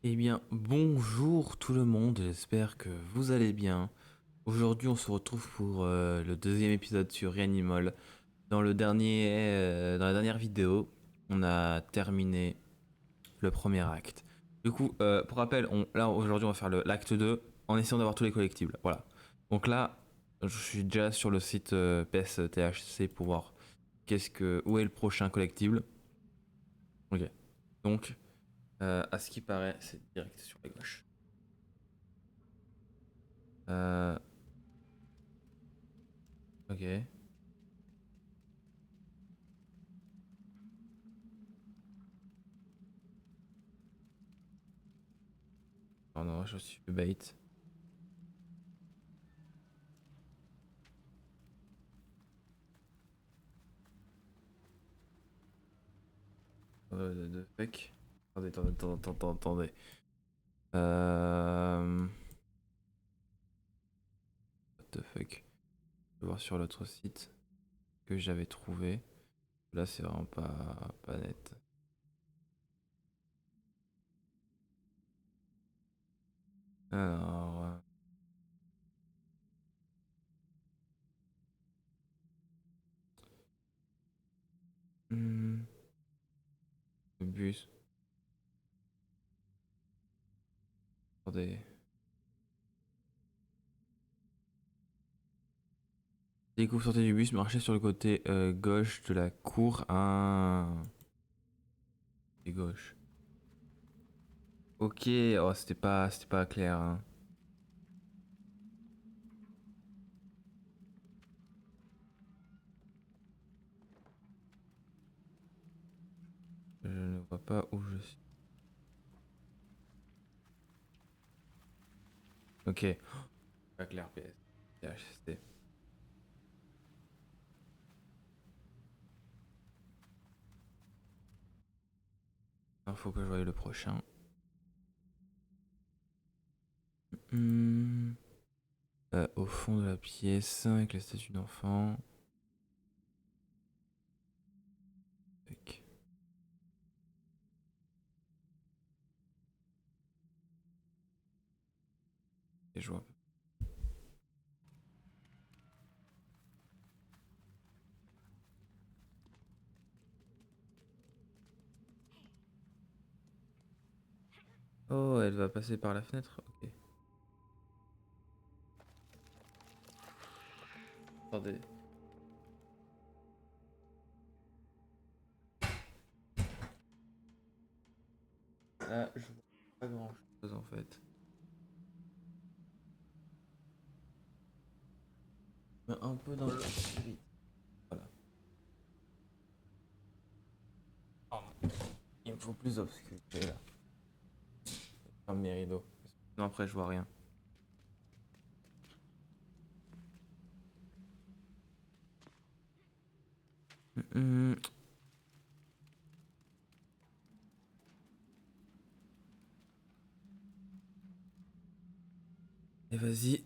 Eh bien, bonjour tout le monde, j'espère que vous allez bien. Aujourd'hui, on se retrouve pour le deuxième épisode sur Reanimal. Dans la dernière vidéo, on a terminé le premier acte. Du coup, pour rappel, là aujourd'hui, on va faire l'acte 2 en essayant d'avoir tous les collectibles. Voilà. Donc là, je suis déjà sur le site PSTHC pour voir où est le prochain collectible. Ok. Donc, à ce qui paraît, c'est direct sur la gauche. Euh, ok. Oh non, je suis bait. De fuck. Attendez. What the fuck. Je vais voir sur l'autre site que j'avais trouvé. Là, c'est vraiment pas net. Alors. Hmm, le bus. Attendez. Dès que vous sortez du bus, marchez sur le côté gauche de la cour. Ah. C'est gauche. Ok. Oh, c'était pas clair. Hein. Je ne vois pas où je suis. Ok. Pas clair, PS. PHST. Il faut que je voie le prochain. Hmm. Au fond de la pièce, avec la statue d'enfant. Tac. Et je vois. Oh, elle va passer par la fenêtre. Ok. Attendez. Là, je vois pas grand chose en fait. Mais un peu dans le vite. Voilà. Oh, il me faut plus d'obscurité là. Ferme mes rideaux. Non, après, je vois rien. Hum, Et vas-y.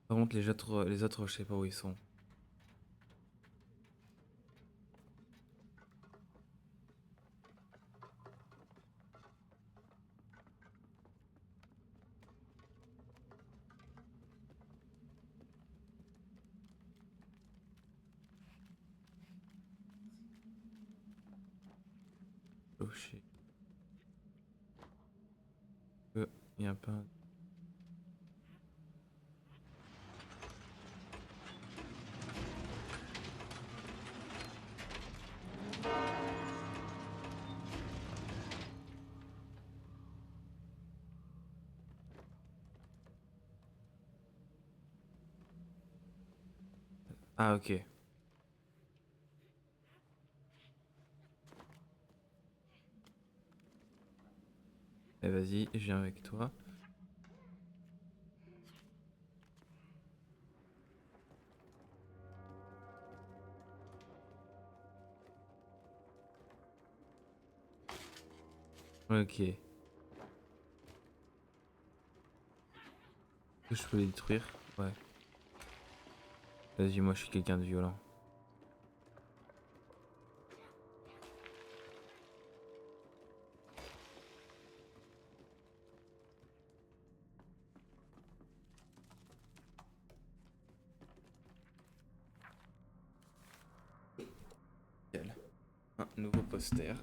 Par contre, les autres, je sais pas où ils sont. Oh shit. Il y a pas. Ah, ok. Et vas-y, je viens avec toi. Ok. Est-ce que je peux les détruire? Ouais. Vas-y, moi je suis quelqu'un de violent. Nickel. Un nouveau poster.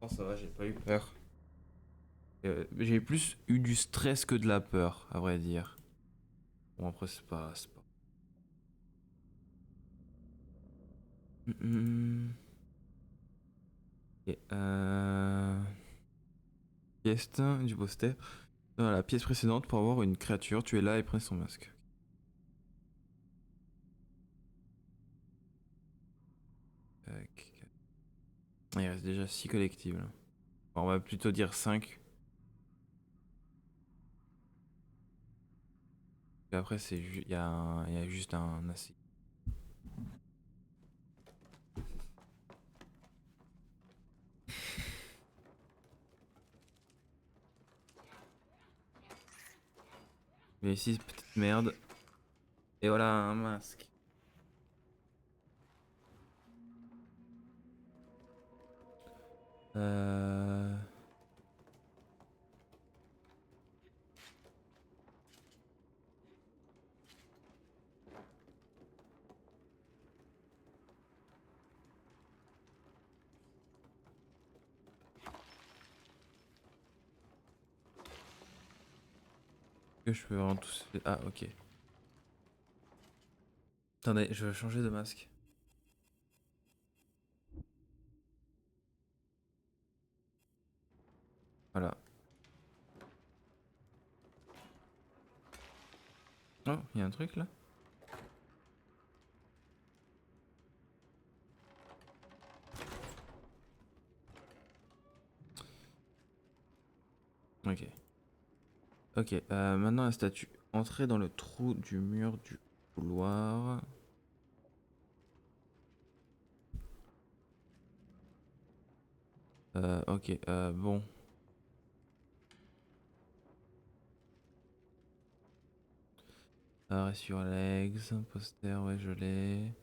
Oh, ça va, j'ai pas eu peur. J'ai plus eu du stress que de la peur, à vrai dire. Bon, après, c'est pas... Ok, pièce du poster. Dans la pièce précédente, pour avoir une créature, tu es là et prends son masque. Tac. Il reste déjà 6 collectibles. Bon, on va plutôt dire 5. Et après, il y, y a juste un assez. Mais ici, petite merde. Et voilà un masque. Euh... Que je peux vraiment tous. Ah, ok. Attendez, je vais changer de masque. Voilà. Oh, il y a un truc là. Ok. Ok, maintenant la statue. Entrez dans le trou du mur du couloir. Ok, bon. Arrêt sur legs, poster, ouais, je l'ai.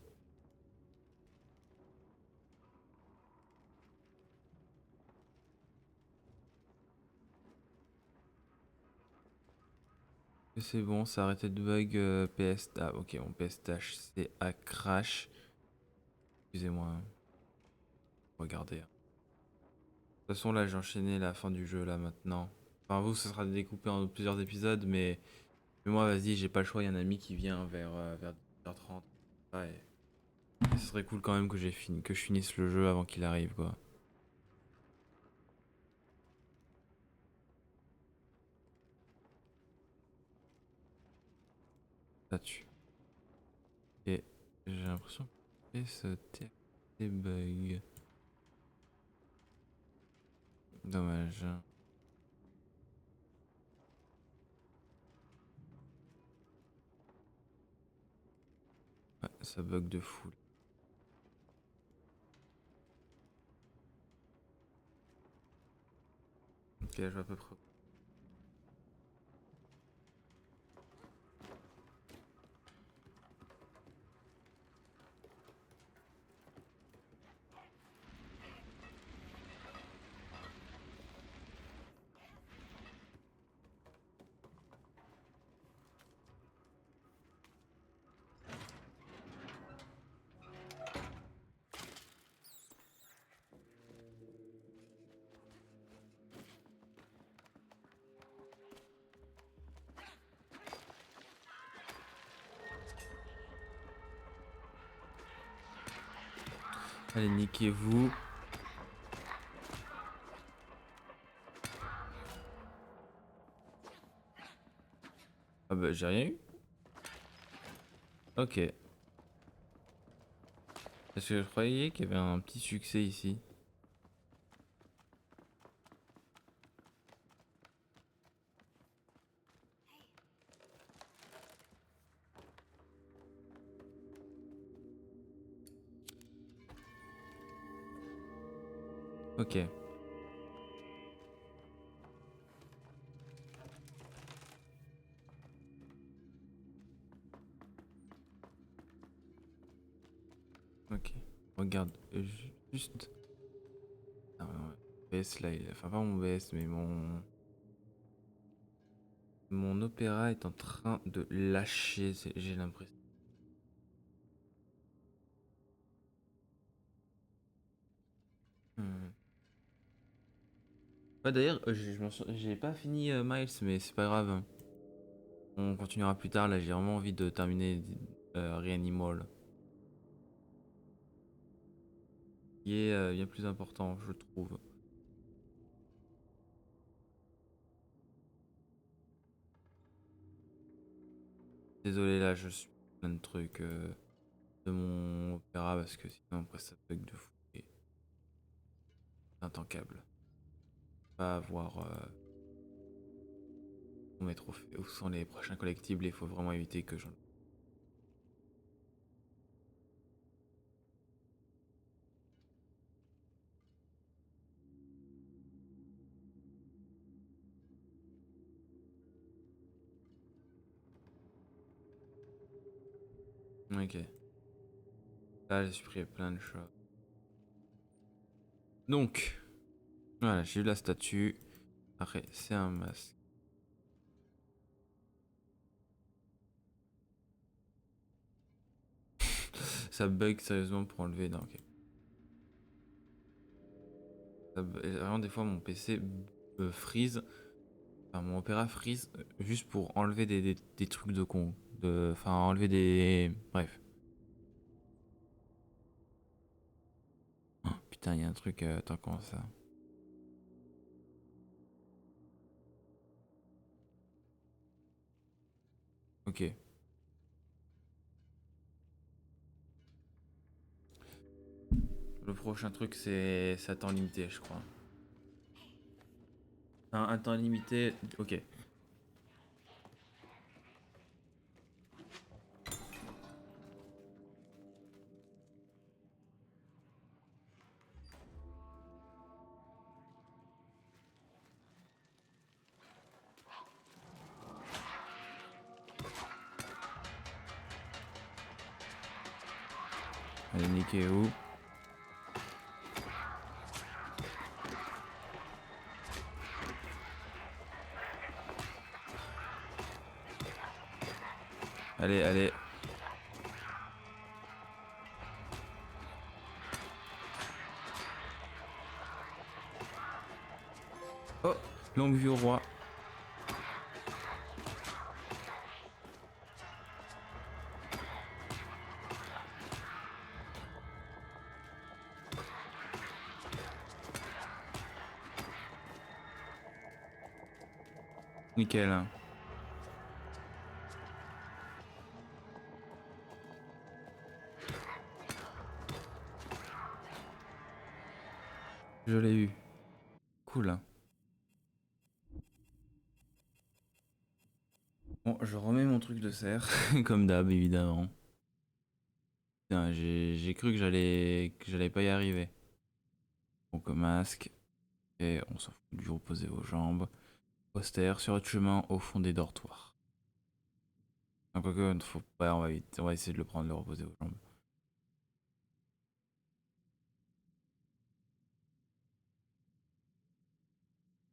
C'est bon, ça a arrêté de bug PS. Ah, ok, mon PSTH c'est à crash. Excusez-moi. Hein. Regardez. De toute façon, là, j'ai enchaîné la fin du jeu là maintenant. Enfin, vous, ça sera découpé en plusieurs épisodes, mais moi, vas-y, j'ai pas le choix. Il y a un ami qui vient vers 10h30. Ouais. Ce serait cool quand même que que je finisse le jeu avant qu'il arrive, quoi. Statue. Et j'ai l'impression que ce TXT bug. Dommage. Ouais, ça bug de fou. Ok, je vois à peu près. Allez, niquez-vous. Ah bah, j'ai rien eu. Ok. Parce que je croyais qu'il y avait un petit succès ici. Ok. regarde juste. Ah, non, OBS là, enfin pas mon OBS, mais mon opéra est en train de lâcher, j'ai l'impression. Hmm. Ouais, d'ailleurs, j'ai pas fini Miles, mais c'est pas grave, hein. On continuera plus tard. Là, j'ai vraiment envie de terminer Reanimal, qui est bien plus important, je trouve. Désolé, là, je suis plein de trucs de mon opéra parce que sinon, après, ça bug de fou. Et c'est intankable. Pas avoir où mes trophées, où sont les prochains collectibles, il faut vraiment éviter que j'en. Ok. Là, j'ai supprimé plein de choses. Donc, voilà, j'ai eu la statue. Après, c'est un masque. Ça bug sérieusement pour enlever. Non, ok. Vraiment, des fois, mon PC freeze. Enfin, mon opéra freeze juste pour enlever des trucs de con. Enfin, enlever des. Bref. Oh, putain, il y a un truc. Attends, comment ça? Ok. Le prochain truc, c'est à temps limité, je crois. Un temps limité. Ok. Allez, niquer où? Allez, allez. Oh, longue vue au roi. Nickel. Je l'ai eu. Cool. Bon, je remets mon truc de serre, comme d'hab, évidemment. Putain, j'ai cru que j'allais pas y arriver. Donc, masque. Et on s'en fout du reposer aux jambes. Poster sur votre chemin au fond des dortoirs. Donc, quoique, faut pas, on va essayer de le prendre, le reposer aux jambes.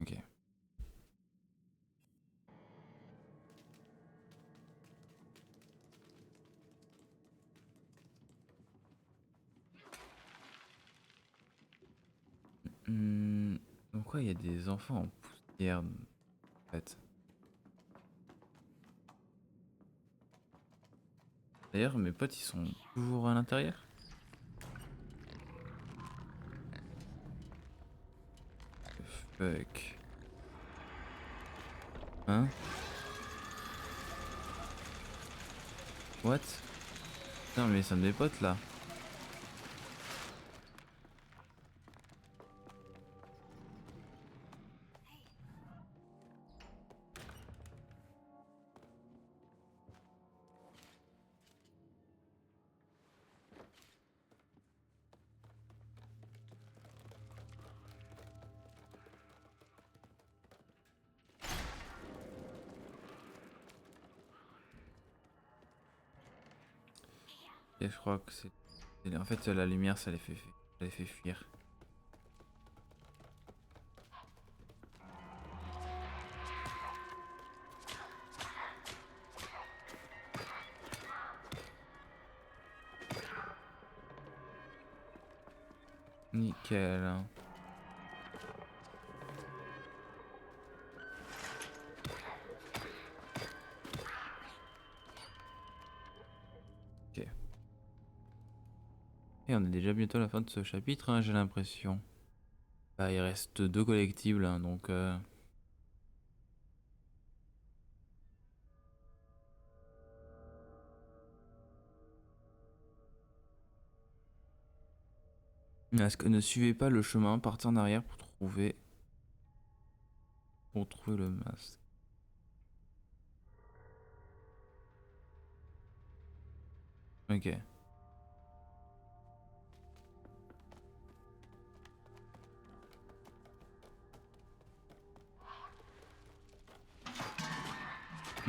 Ok. Pourquoi il y a des enfants en poussière, en fait? D'ailleurs, mes potes, ils sont toujours à l'intérieur? Fuck. Hein? What? Putain, mais c'est un de mes potes, là. Et je crois que c'est En fait, la lumière, ça les fait fuir. Nickel. Ok. Et on est déjà bientôt à la fin de ce chapitre, hein, j'ai l'impression. Bah, il reste 2 collectibles, hein, donc... Est-ce que ne suivez pas le chemin, partez en arrière pour trouver le masque. Ok.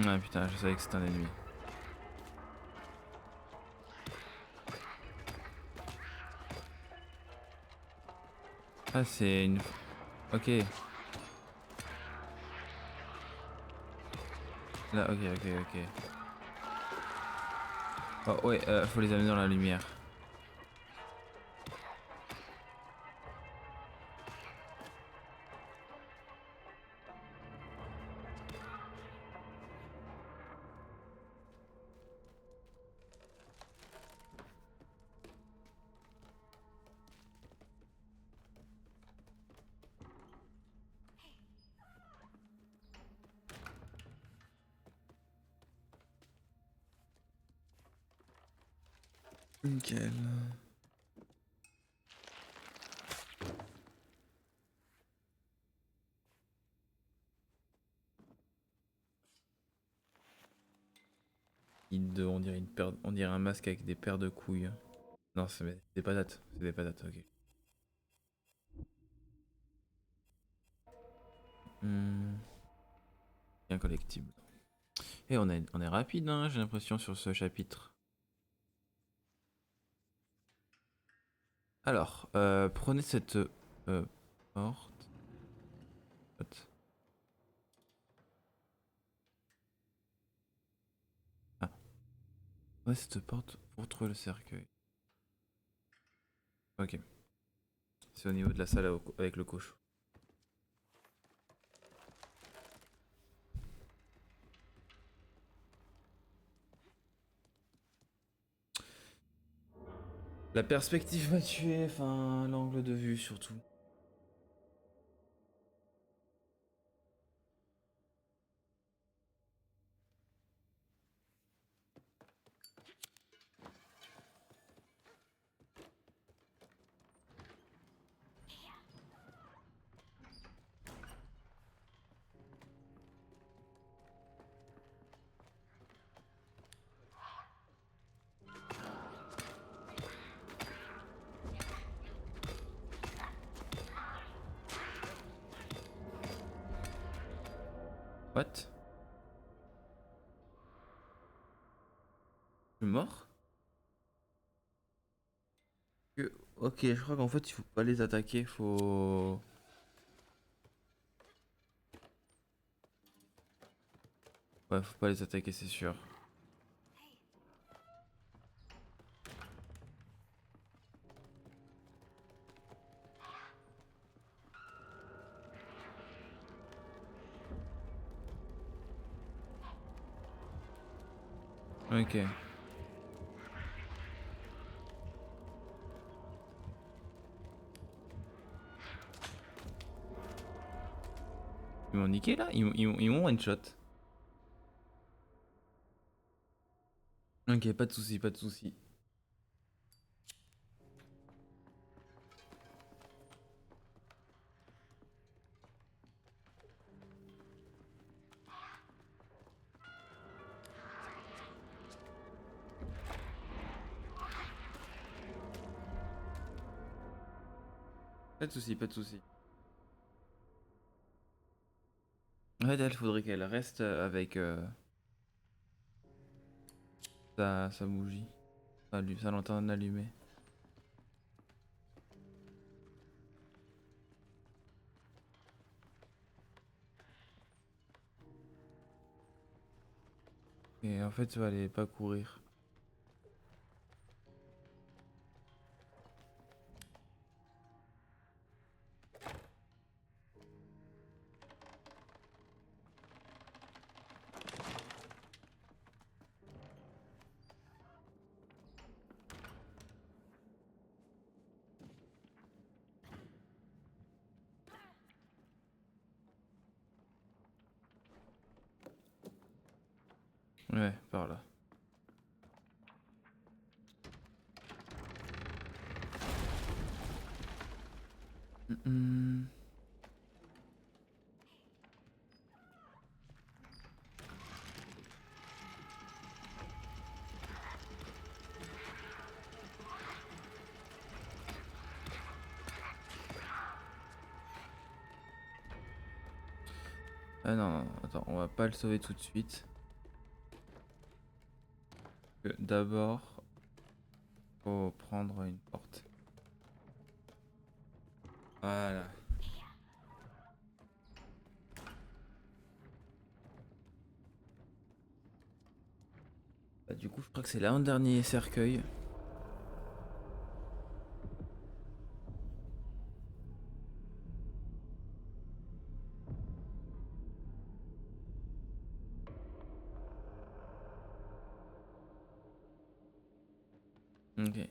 Ah putain, je savais que c'était un ennemi. Ah, c'est une... Ok. Là, ok, ok, ok. Oh, ouais, faut les amener dans la lumière. Nickel. On dirait on dirait un masque avec des paires de couilles. Non, c'est des patates. C'est des patates, ok. Hmm, bien collectible. Et on est rapide, hein, j'ai l'impression, sur ce chapitre. Alors, prenez cette porte. Hop. Ah, prenez cette porte pour trouver le cercueil. Ok. C'est au niveau de la salle avec le cochon. La perspective m'a tué, enfin l'angle de vue surtout. What? Je suis mort? Ok, je crois qu'en fait il faut pas les attaquer, faut... Ouais, faut pas les attaquer, c'est sûr. Ok. Ils m'ont niqué là? Ils m'ont one shot. Ok, pas de soucis, pas de soucis. Pas de soucis, pas de soucis. En fait, elle faudrait qu'elle reste avec sa bougie, sa lanterne allumée. Et en fait, tu vas aller pas courir. Ouais, par là. Hum. Ah non, non, attends, on va pas le sauver tout de suite. D'abord, faut prendre une porte. Voilà. Bah, du coup, je crois que c'est l'avant-dernier cercueil. Ok.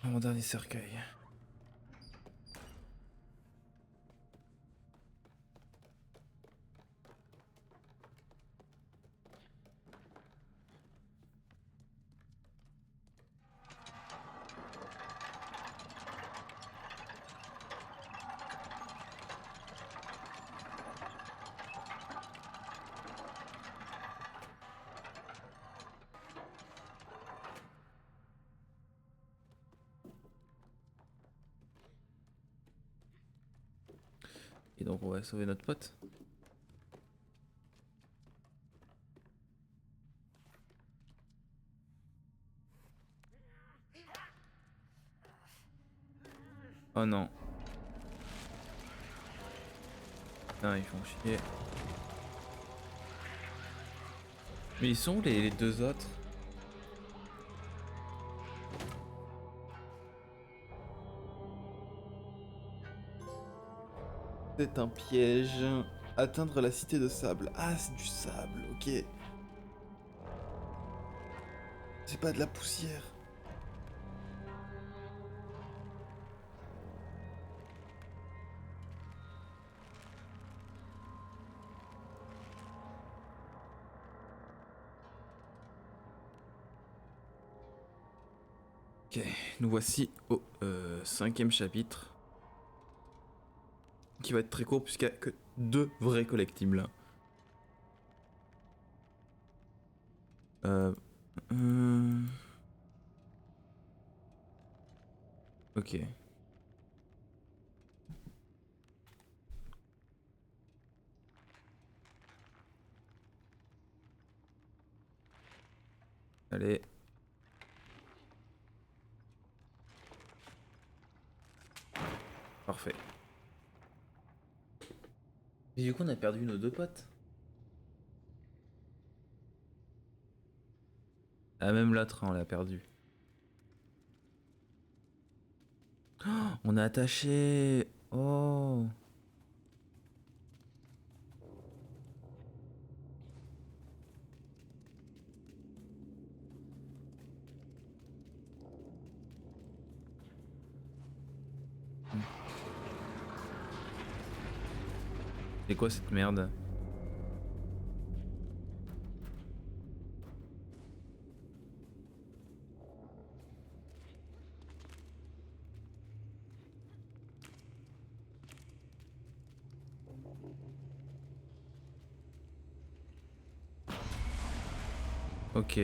Avant-dernier cercueil. Et donc, on va sauver notre pote. Oh non. Non, ils font chier. Mais ils sont où les deux autres? C'est un piège. Atteindre la cité de sable. Ah, c'est du sable, ok. C'est pas de la poussière. Ok, nous voici au cinquième chapitre. Qui va être très court puisqu'il n'y a que deux vrais collectibles. Euh... hum, Ok. Allez. Parfait. Et du coup, on a perdu nos deux potes. Ah, même l'autre, on l'a perdu. Oh, on a attaché. Oh. C'est quoi cette merde? Ok.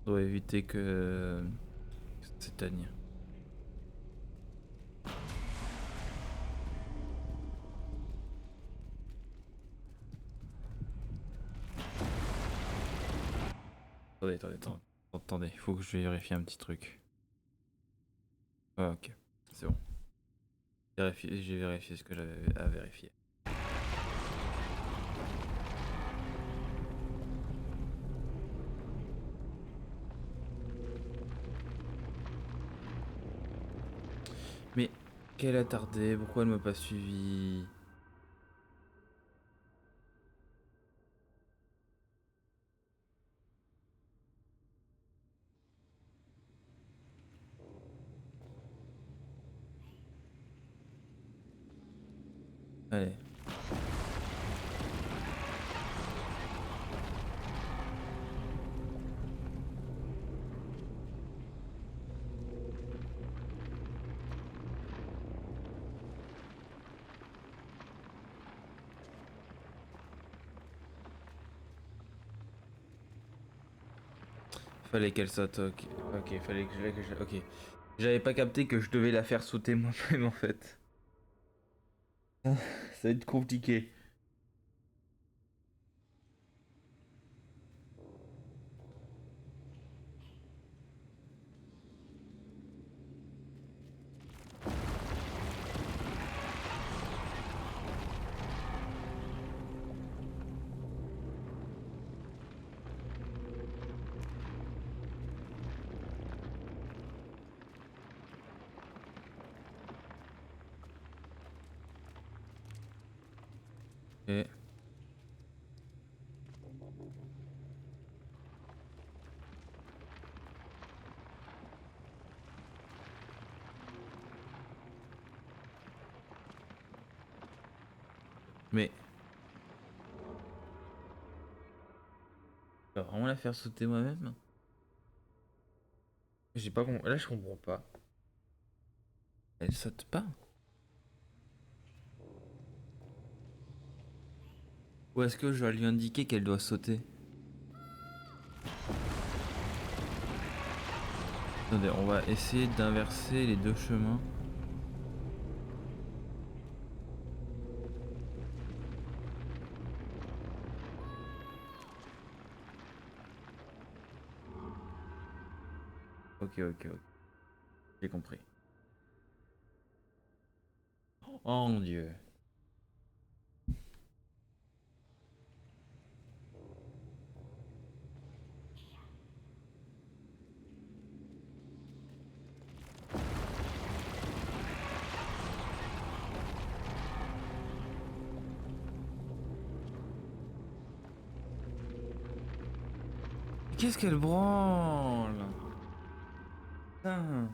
On doit éviter que ça s'éteigne. Attendez, il faut que je vérifie un petit truc. Ouais, ok, c'est bon. J'ai vérifié ce que j'avais à vérifier. Mais quelle attardée, pourquoi elle m'a pas suivi? Allez. Fallait qu'elle saute, ok. Ok, fallait que je... Ok. J'avais pas capté que je devais la faire sauter moi-même en fait. Ça va être compliqué. Et... Mais... Je vais vraiment la faire sauter moi-même? J'ai pas compris. Là, je comprends pas. Elle saute pas? Ou est-ce que je dois lui indiquer qu'elle doit sauter? Attendez, on va essayer d'inverser les deux chemins. Ok, ok, ok. J'ai compris. Oh mon dieu. Qu'est-ce qu'elle branle? Putain.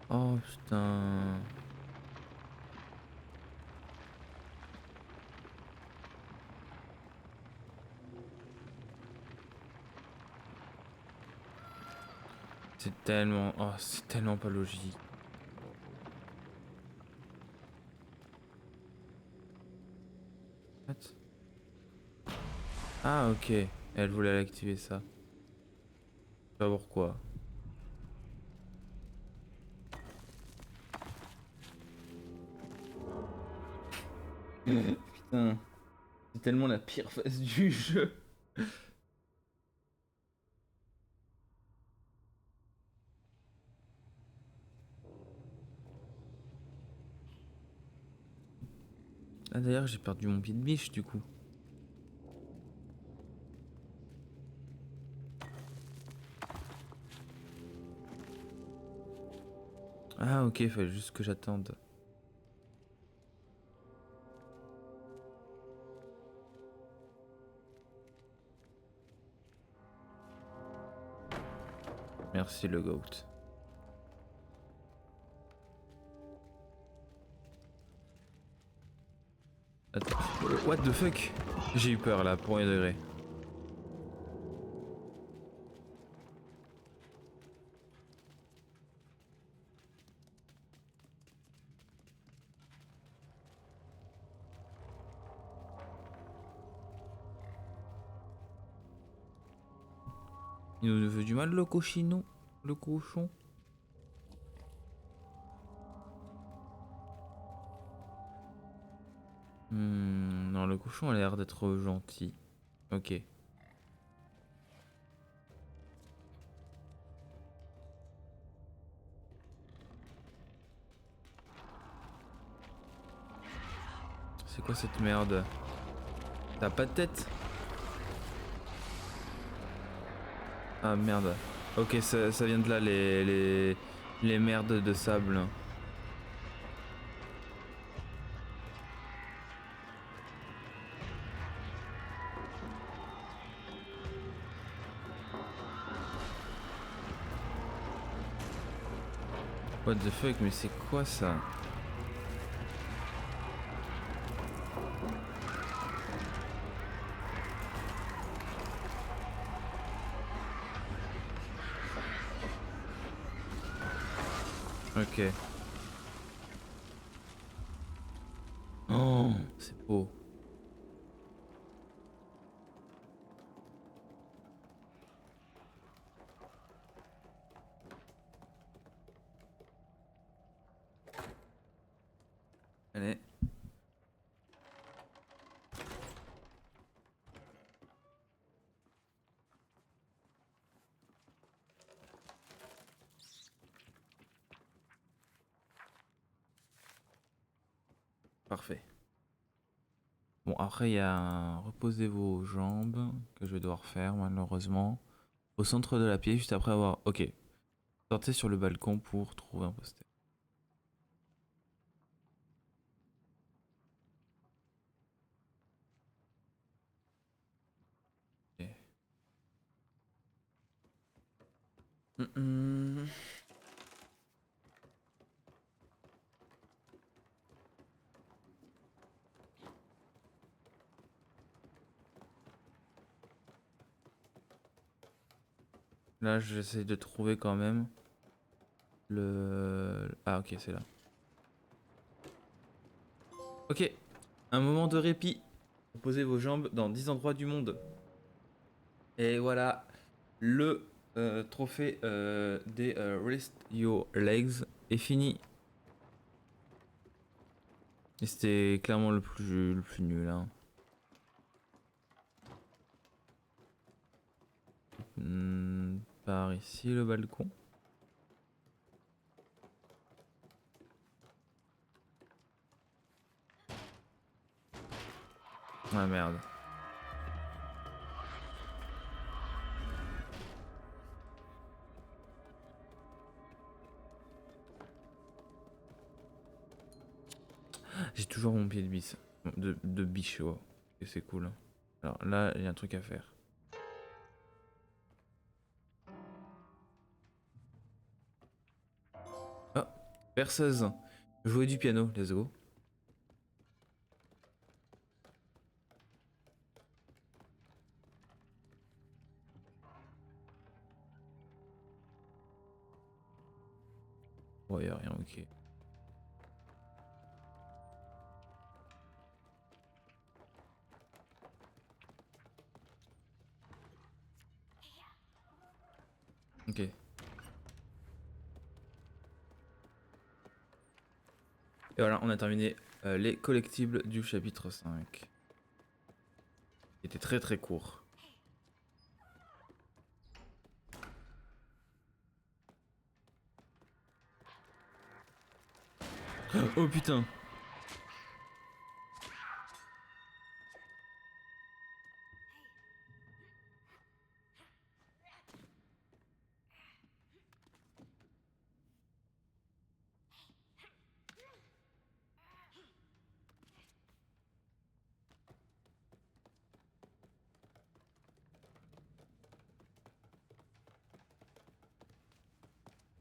Oh putain. C'est tellement... Oh, c'est tellement pas logique. What? Ah ok. Elle voulait activer ça. Je sais pas pourquoi. Putain. C'est tellement la pire phase du jeu. Ah d'ailleurs j'ai perdu mon pied de biche du coup. Ah ok, fallait juste que j'attende. Merci le goat. Attends, what the fuck? J'ai eu peur là, pour un degré. Il nous veut du mal, le cochino. Le cochon. Non, le cochon a l'air d'être gentil. Ok. C'est quoi cette merde? T'as pas de tête? Ah merde. Ok, ça vient de là, les merdes de sable. What the fuck, mais c'est quoi ça? Ok. Oh, c'est beau. Allez. Parfait. Bon, après, il y a un reposez vos jambes que je vais devoir faire, malheureusement. Au centre de la pièce, juste après avoir... Ok. Sortez sur le balcon pour trouver un poster. Ok. Là, j'essaie de trouver quand même le... Ah, ok, c'est là. Ok. Un moment de répit. Posez vos jambes dans 10 endroits du monde. Et voilà, le trophée des Rest Your Legs est fini. Et c'était clairement le plus nul. Hein. Par ici, le balcon. Ah merde. J'ai toujours mon pied de biche. De biche, wow. Et c'est cool. Alors là, il y a un truc à faire. Ah, perceuse. Jouer du piano, let's go. Oh, y a rien, ok. Ok. Et voilà, on a terminé les collectibles du chapitre 5. Qui était très très court. Oh putain.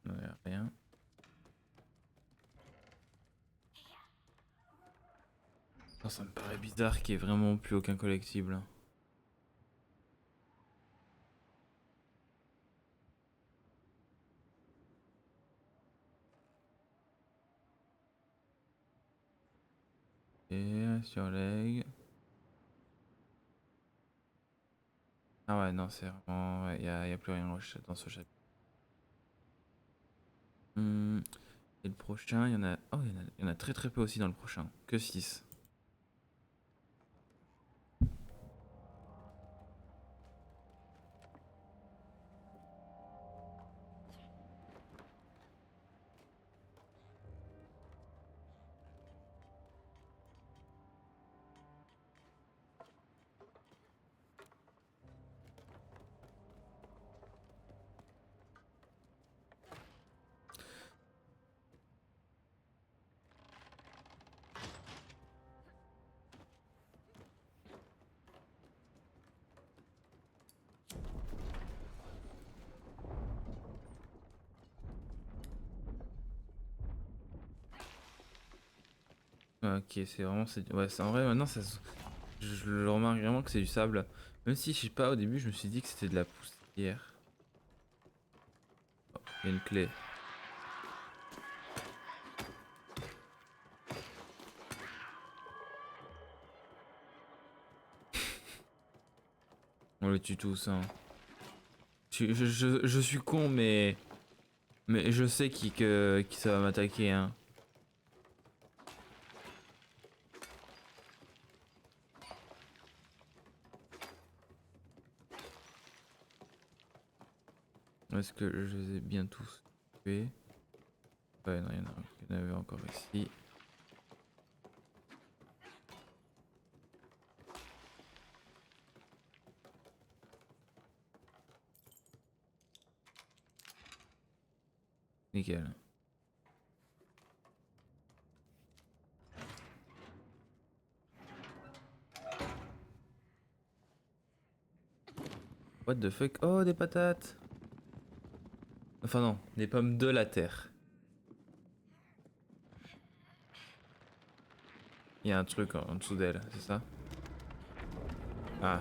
Non, y a rien. Non, ça me paraît bizarre qu'il n'y ait vraiment plus aucun collectible. Et sur leg. Ah ouais, non, c'est vraiment. Il y a plus rien dans ce chapitre. Et le prochain, il y en a. Oh, il y en a très très peu aussi dans le prochain. Que 6. Ok, c'est vraiment. Ouais, c'est en vrai, maintenant, je le remarque vraiment que c'est du sable. Même si, je sais pas, au début, je me suis dit que c'était de la poussière. Oh, il y a une clé. On le tue tous, hein. Je suis con, mais je sais qui ça va m'attaquer, hein. Est-ce que je les ai bien tous tués? Ouais, non, il y en avait encore ici. Nickel. What the fuck? Oh, des patates! Enfin non, des pommes de la terre. Il y a un truc en dessous d'elle, c'est ça? Ah.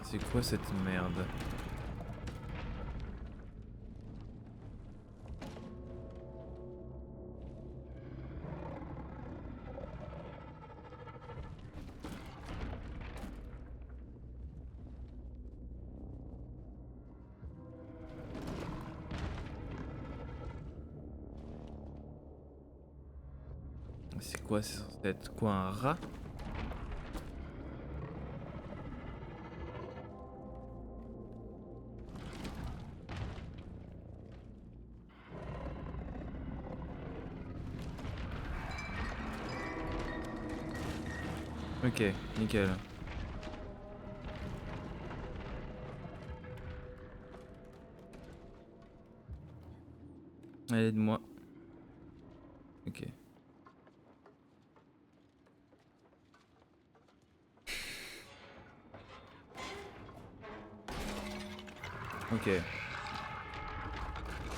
C'est quoi cette merde? C'est quoi? C'est censé être quoi, un rat? Ok, nickel. Allez, aide-moi. Ok. Ok.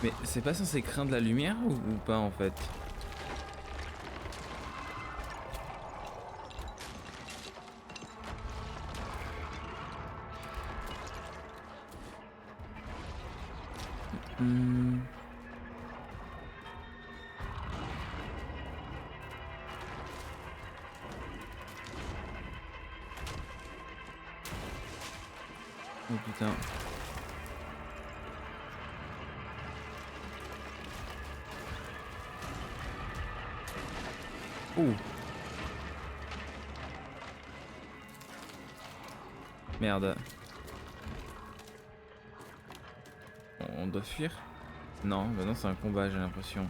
Mais c'est pas censé craindre la lumière ou pas en fait? Hmm. Oh putain. Ouh. Merde. On doit fuir? Non, bah non, c'est un combat, j'ai l'impression.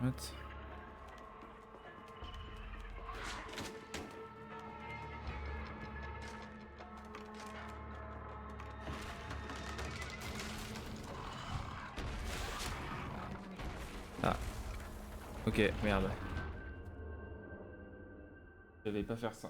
What? Ah. Ok, merde. J'allais pas faire ça.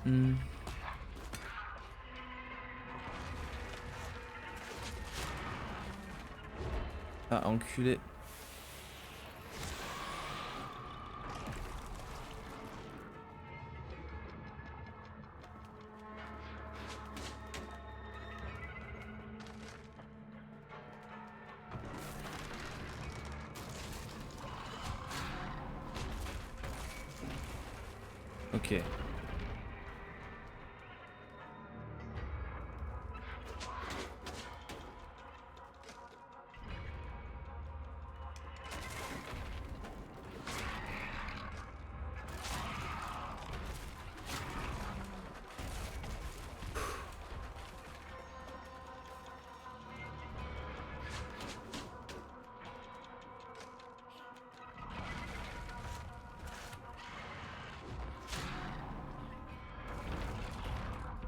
Hmm. Ah, enculé. Ok.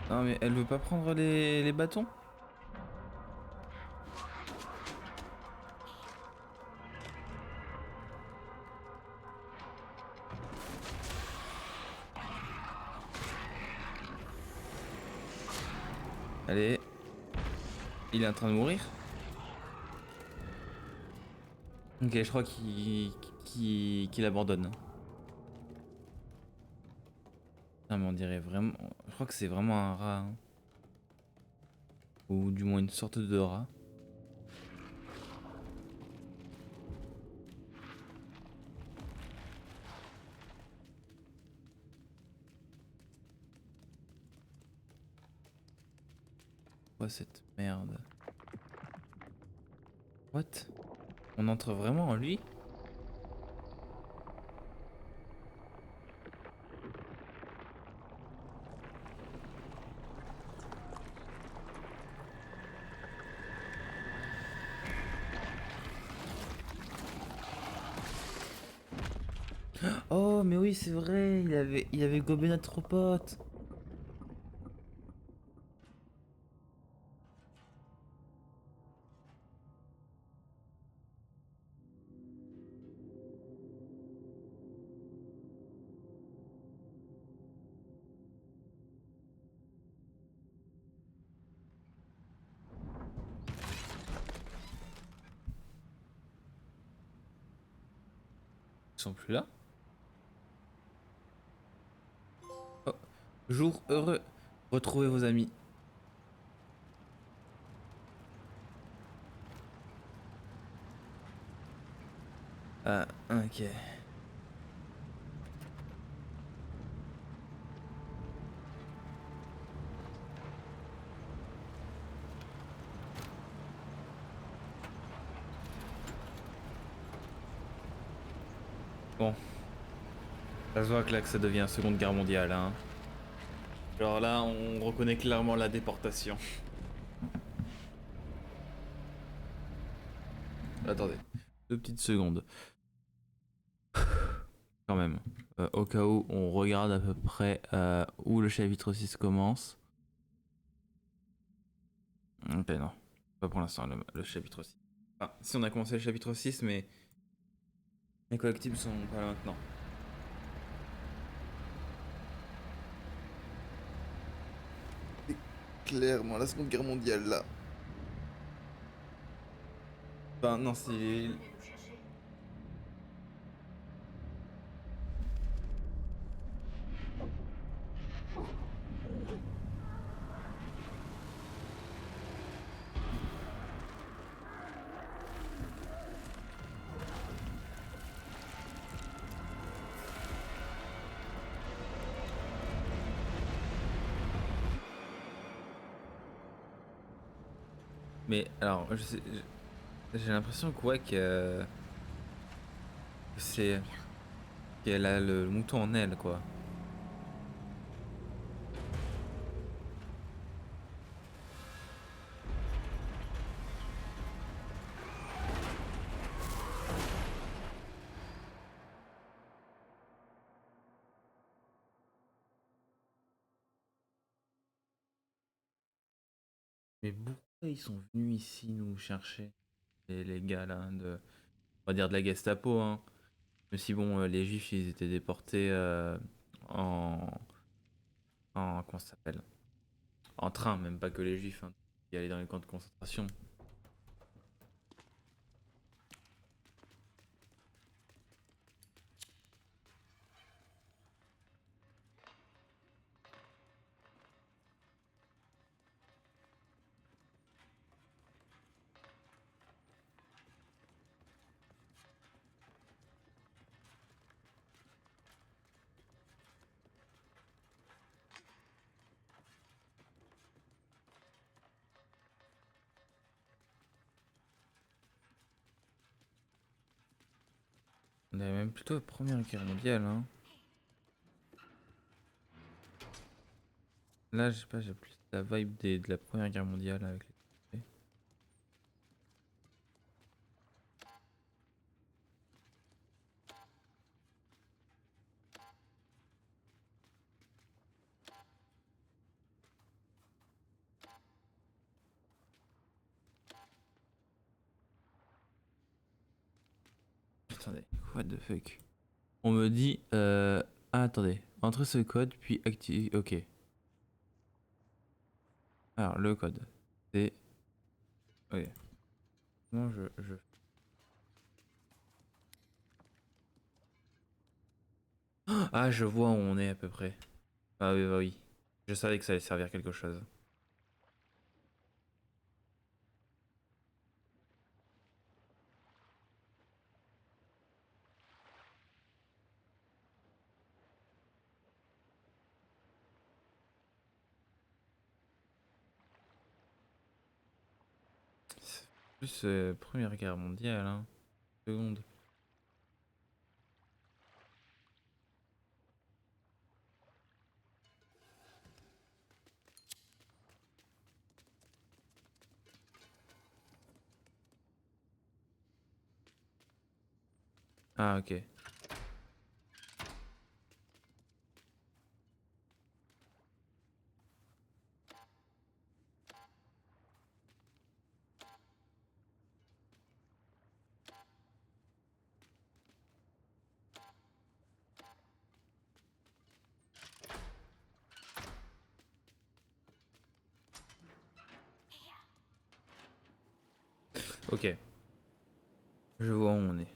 Non mais elle veut pas prendre les bâtons? Allez. Il est en train de mourir? Ok, je crois qu'il abandonne. Ah mais on dirait vraiment... Je crois que c'est vraiment un rat. Hein. Ou du moins une sorte de rat. Quoi cette merde? What? On entre vraiment en lui? Oh mais oui c'est vrai, il avait gobé notre pote. Ils sont plus là? Oh, jour heureux. Retrouvez vos amis. Ah, ok. Bon, ça se voit que là que ça devient Seconde Guerre mondiale, hein. Alors là, on reconnaît clairement la déportation. Attendez, 2 petites secondes. Quand même. Au cas où, on regarde à peu près où le chapitre 6 commence. Ok, non. Pas pour l'instant, le chapitre 6. Enfin, si on a commencé le chapitre 6, mais les collectibles sont pas là maintenant. C'est clairement la Seconde Guerre mondiale là. Enfin, non, c'est. Mais alors, j'ai l'impression que ouais, que c'est. Qu'elle a le mouton en elle, quoi. Mais pourquoi ils sont venus ici nous chercher? Les gars là, on va dire de la Gestapo, hein. Mais si bon, les juifs ils étaient déportés en, en comment ça s'appelle? En train, même pas que les juifs, hein, y aller dans les camps de concentration. On est même plutôt la Première Guerre mondiale, hein. Là, je sais pas, j'ai plus la vibe de la Première Guerre mondiale avec les... Attendez, what the fuck? On me dit... Ah, attendez. Entre ce code, puis active... Ok. Alors, le code. C'est... Ok. Comment je... Ah, je vois où on est à peu près. Ah oui, bah oui. Je savais que ça allait servir à quelque chose. C'est plus Première Guerre mondiale, hein. Seconde. Ah, ok. Ok. Je vois où on est.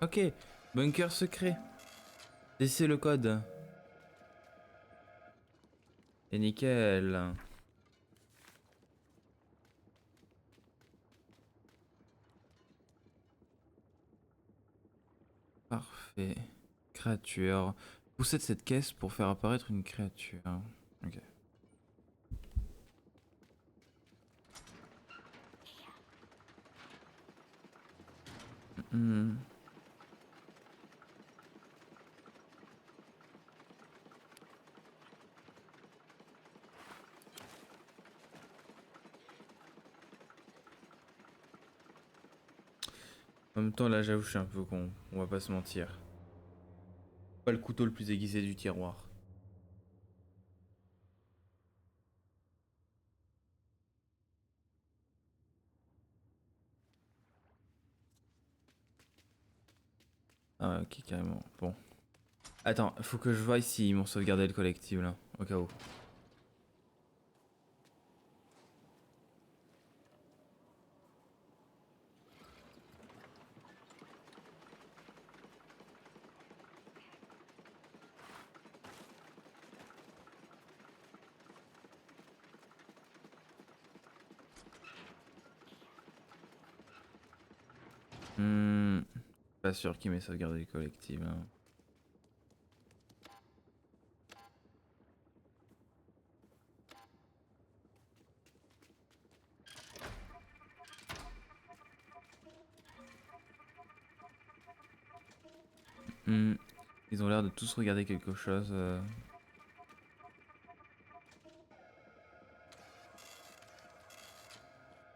Ok. Bunker secret. Laissez le code. Et nickel. Parfait. Créature. Poussez de cette caisse pour faire apparaître une créature. Ok. Hmm. En même temps, là, j'avoue, je suis un peu con. On va pas se mentir. Pas le couteau le plus aiguisé du tiroir. Ah, ouais, ok, carrément. Bon. Attends, faut que je voie s'ils m'ont sauvegardé le collectif là, au cas où. Hmm. Pas sûr qu'ils m'aient sauvegardé le collectif là. Ils ont l'air de tous regarder quelque chose.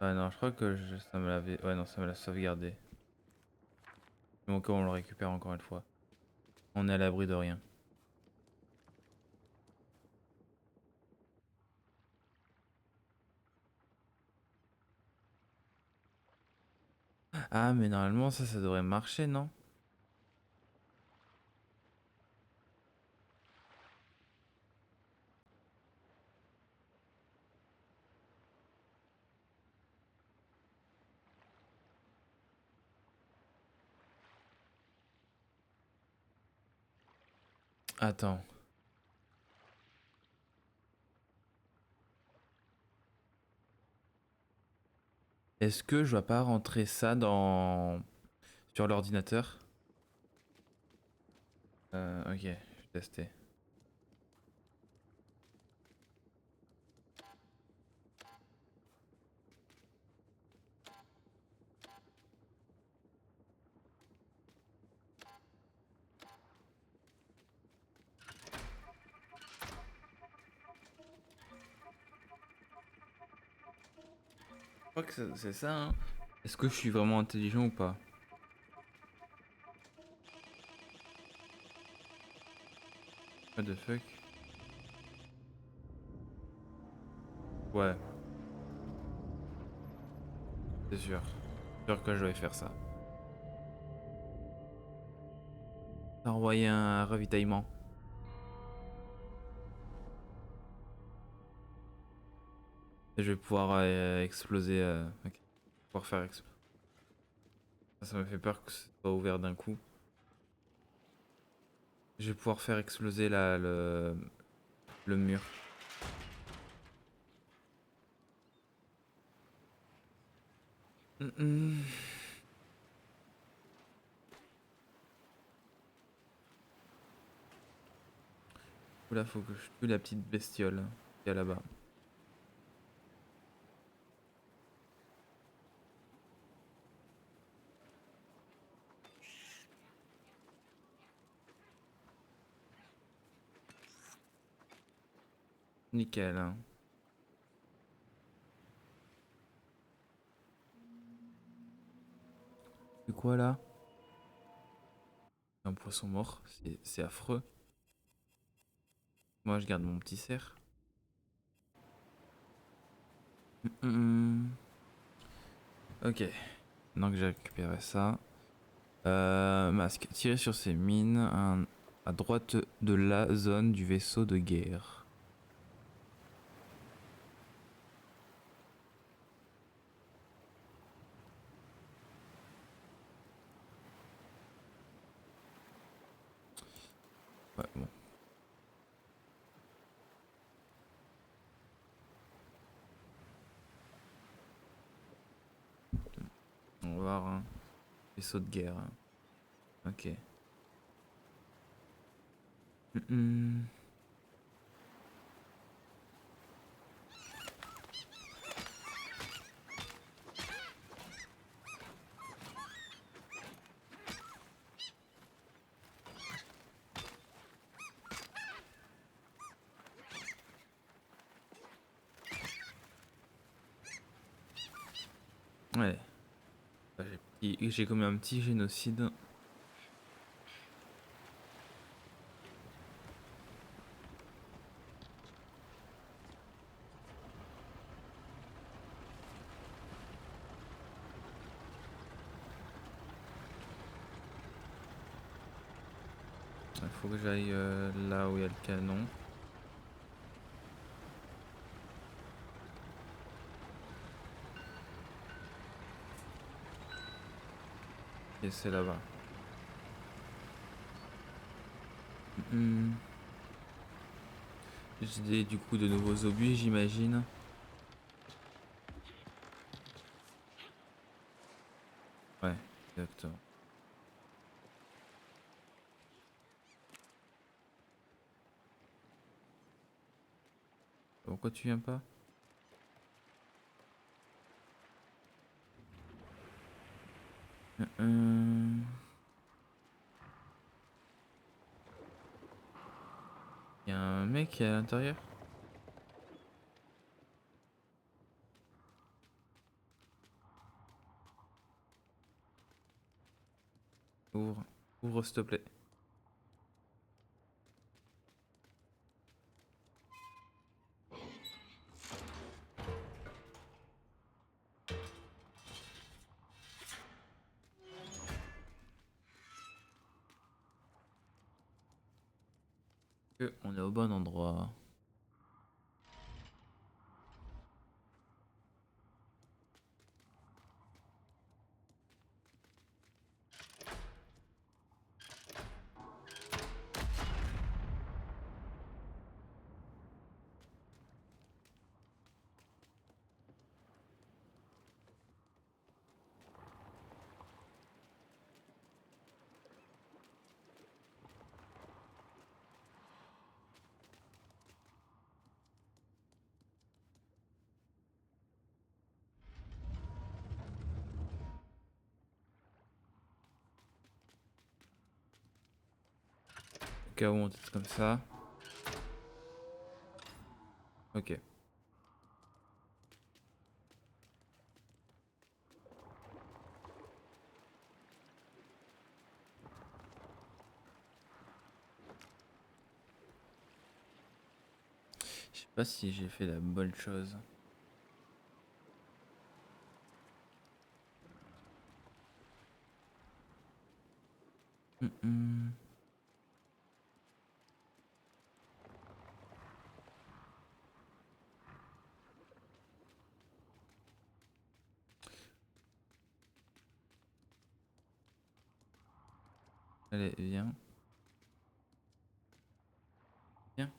Ah non, je crois que ça me l'avait. Ouais, non, ça me l'a sauvegardé. Mais encore, on le récupère encore une fois. On est à l'abri de rien. Ah, mais normalement, ça devrait marcher, non? Attends. Est-ce que je dois pas rentrer ça dans... sur l'ordinateur? Ok, je vais tester. Je crois que c'est ça, hein. Est-ce que je suis vraiment intelligent ou pas? What the fuck? Ouais, c'est sûr. C'est sûr que je vais faire ça. Envoyer un ravitaillement. Et je vais pouvoir exploser. Ok. Pouvoir faire exploser. Ça me fait peur que ce soit ouvert d'un coup. Je vais pouvoir faire exploser le mur. Mm. Là, faut que je tue la petite bestiole qui est là-bas. Nickel, hein. C'est quoi là? Un poisson mort, c'est affreux. Moi, je garde mon petit cerf. Mm. Ok, donc j'ai récupéré ça. Masque, tirer sur ces mines à droite de la zone du vaisseau de guerre. Ouais, bon. On va voir, hein. Vaisseau de guerre, hein. Ok. Mm. Ouais. Bah, j'ai commis un petit génocide. Il faut que j'aille là où il y a le canon. Et c'est là-bas. Mm. J'ai du coup de nouveaux obus, j'imagine. Ouais, exactement. Pourquoi tu viens pas? Euh, Il y a un mec qui est à l'intérieur. Ouvre. Ouvre s'il te plaît. On est au bon endroit. Au cas où on teste comme ça. Ok. Je sais pas si j'ai fait la bonne chose. Allez, viens. Viens.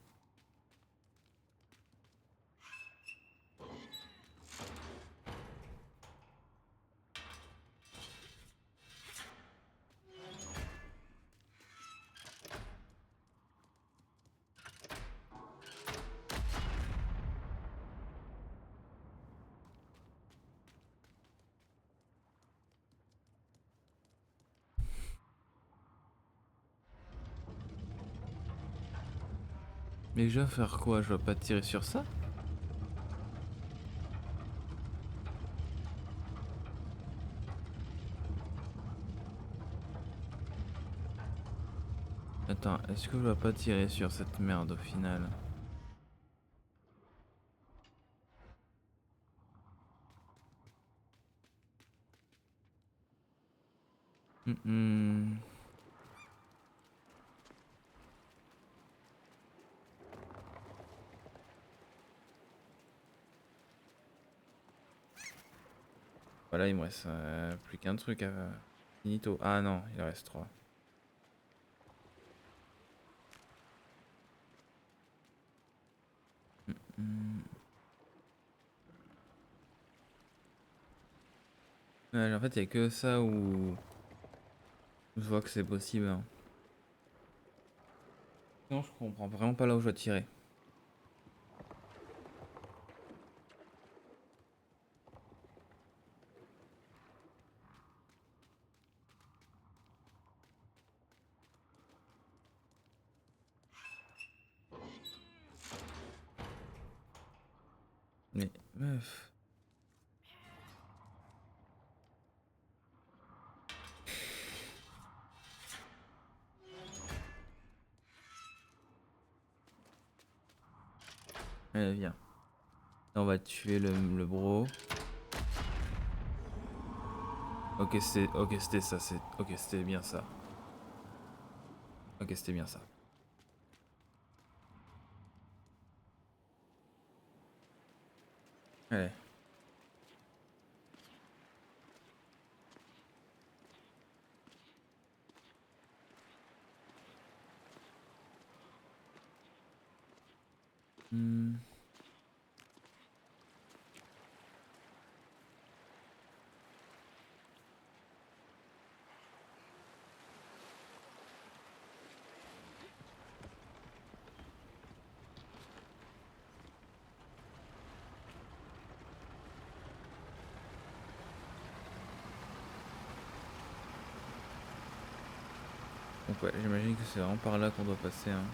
Mais je dois faire quoi? Je dois pas tirer sur ça? Attends, est-ce que je dois pas tirer sur cette merde au final? Voilà, il me reste plus qu'un truc à... Finito. Ah non, il en reste 3. Ouais, en fait, il y a que ça où je vois que c'est possible, hein. Non, je comprends vraiment pas là où je dois tirer. Mais meuf. Allez, viens. Là, on va tuer le bro. Ok, c'était ça. Ok, c'était bien ça. Ok, c'était bien ça. Allez. Hmm. Donc ouais, j'imagine que c'est vraiment par là qu'on doit passer, hein.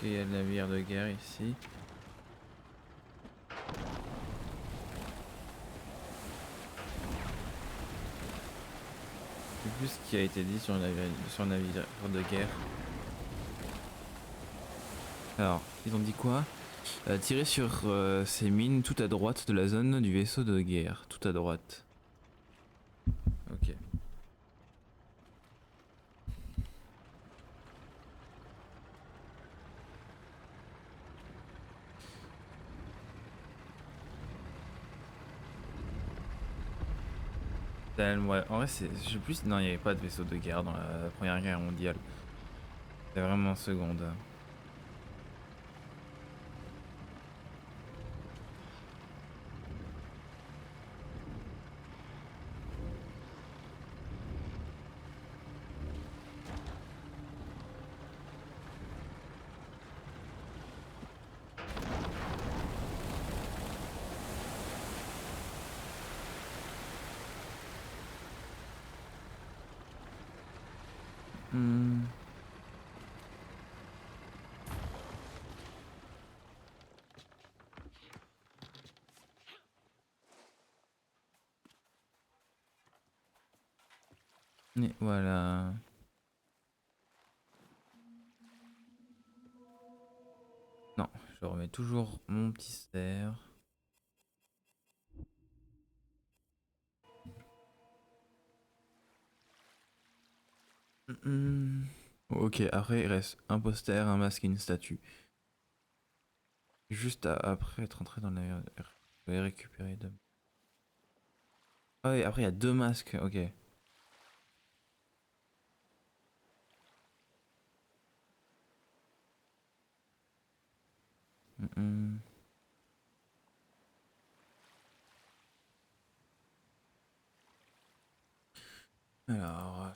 il y a le navire de guerre ici. Je sais plus ce qui a été dit sur le navire de guerre. Alors, ils ont dit quoi? Tirer sur ces mines tout à droite de la zone du vaisseau de guerre. Tout à droite. Ok. Ouais, en vrai, je sais plus. Non, il n'y avait pas de vaisseau de guerre dans la Première Guerre mondiale. C'est vraiment seconde. Hmm. Et voilà. Non, je remets toujours mon petit cerf. Hmm. Ok, après il reste un poster, un masque et une statue. Juste après être entré dans la... Je vais récupérer deux. Ah oui, après il y a deux masques, ok. Hmm. Alors,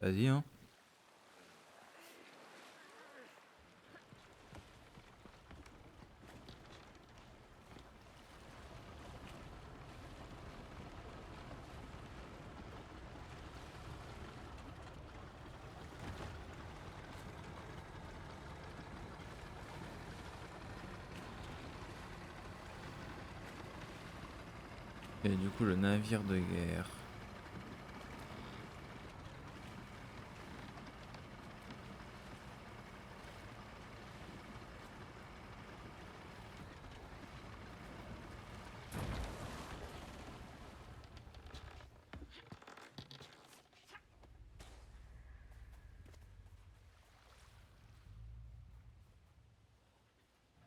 vas-y, hein. Et du coup, le navire de guerre.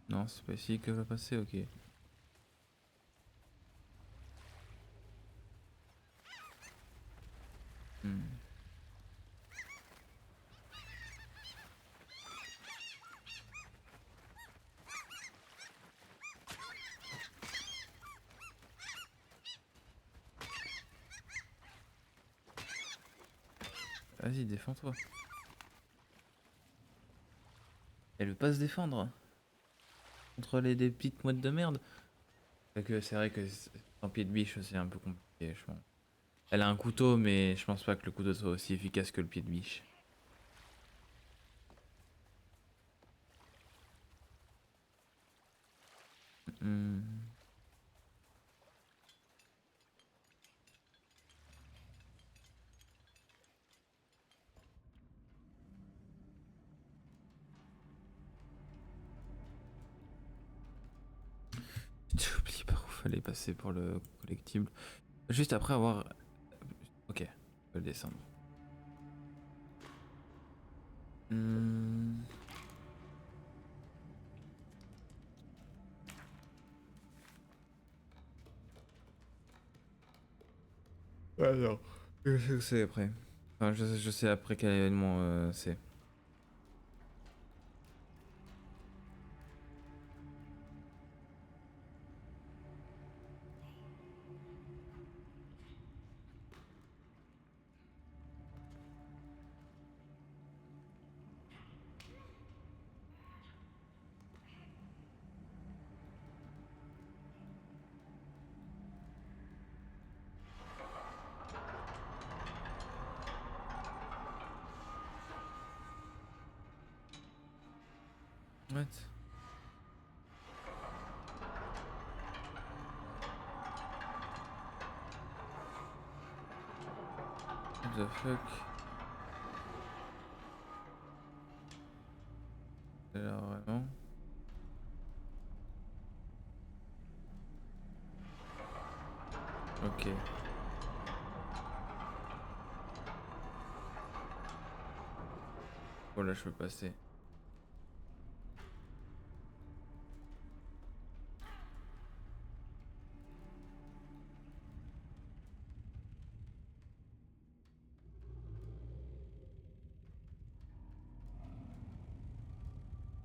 Non, c'est pas ici que va passer, ok. Hmm. Vas-y, défends-toi. Elle veut pas se défendre contre des petites mouettes de merde. C'est vrai que sans pied de biche, c'est un peu compliqué, je pense. Elle a un couteau, mais je pense pas que le couteau soit aussi efficace que le pied de biche. Hmm. J'ai oublié par où fallait passer pour le collectible. Juste après avoir... Ok, on peut le descendre. Hmm. Alors, je sais que c'est après. Enfin, je sais après quel événement c'est. What? What the fuck? C'est là vraiment. Ok. Bon là je peux passer.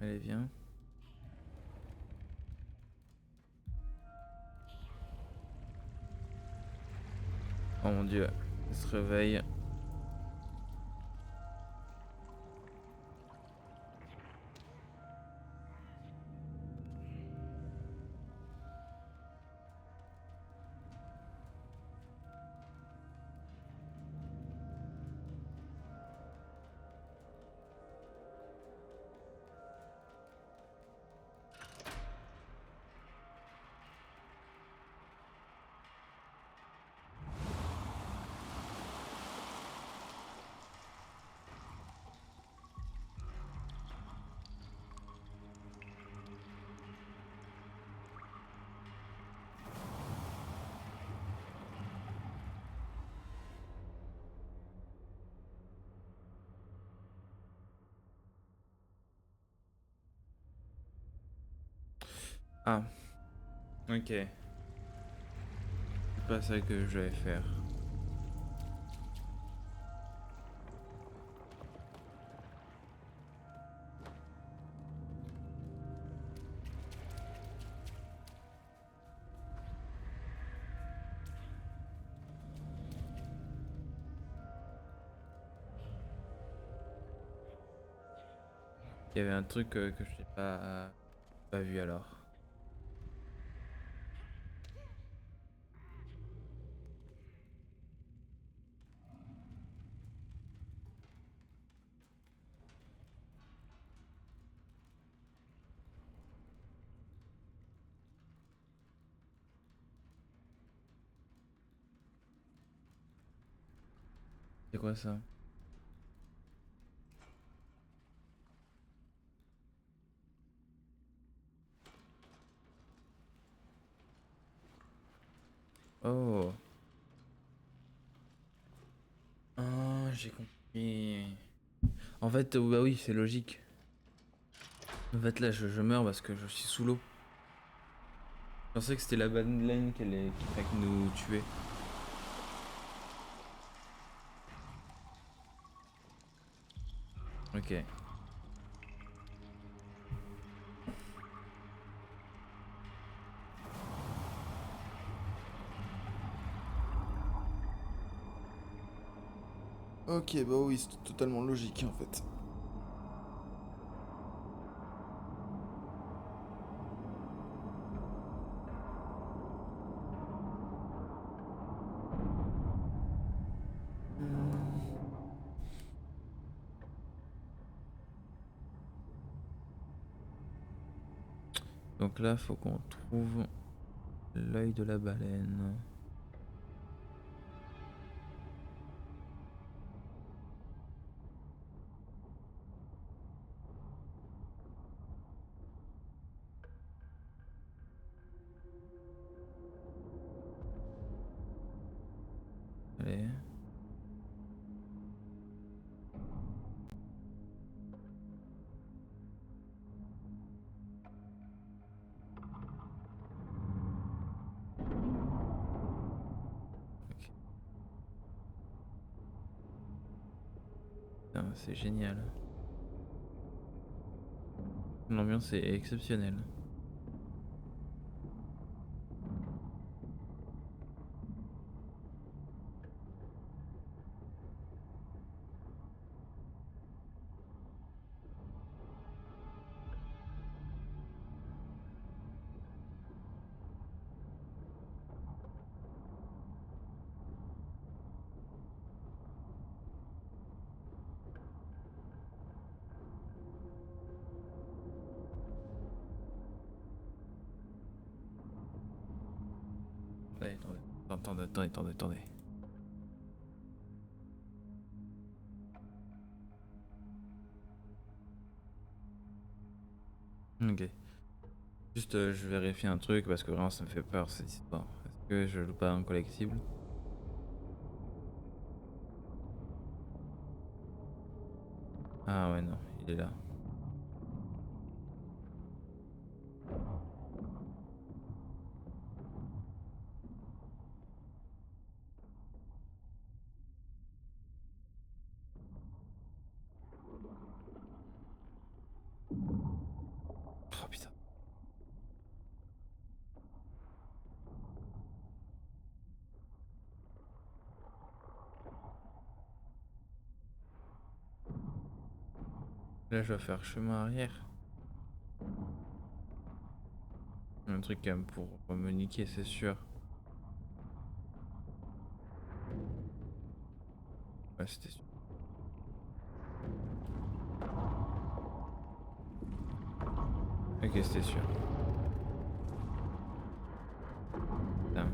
Allez viens. Oh mon dieu, il se réveille. Ah, ok. C'est pas ça que je vais faire. Il y avait un truc que je n'ai pas vu alors. C'est quoi ça? Oh. Ah, j'ai compris. En fait, bah oui, c'est logique. En fait, là, je meurs parce que je suis sous l'eau. Je pensais que c'était la baleine qui fait nous tuer. Ok. Ok, bah oui, c'est totalement logique en fait. Donc là, faut qu'on trouve l'œil de la baleine. Allez. Ok. Putain, c'est génial. L'ambiance est exceptionnelle. Attendez. Ok. Juste, je vérifie un truc parce que vraiment ça me fait peur cette histoire. Est-ce que je joue pas un collectible? Ah ouais, non, il est là. Oh putain. Là, je dois faire chemin arrière. Un truc quand même pour me niquer, c'est sûr. Ouais, c'était sûr. Ok, c'était sûr. Putain.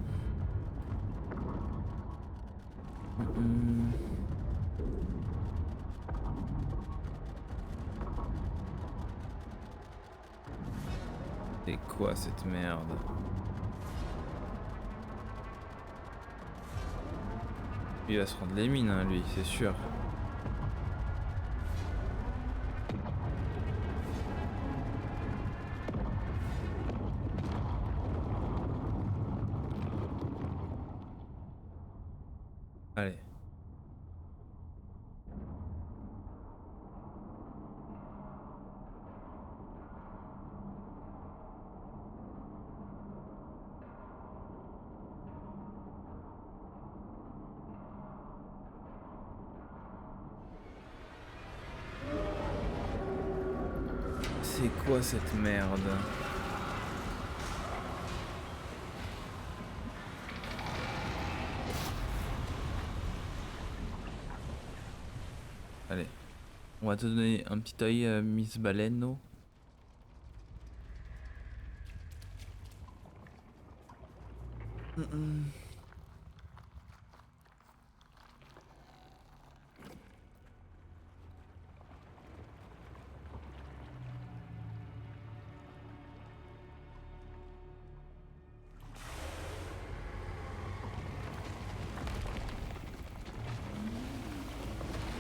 C'est quoi cette merde? Il va se rendre les mines, hein, lui, c'est sûr. Allez. C'est quoi cette merde? Allez. On va te donner un petit œil, Miss Baleno.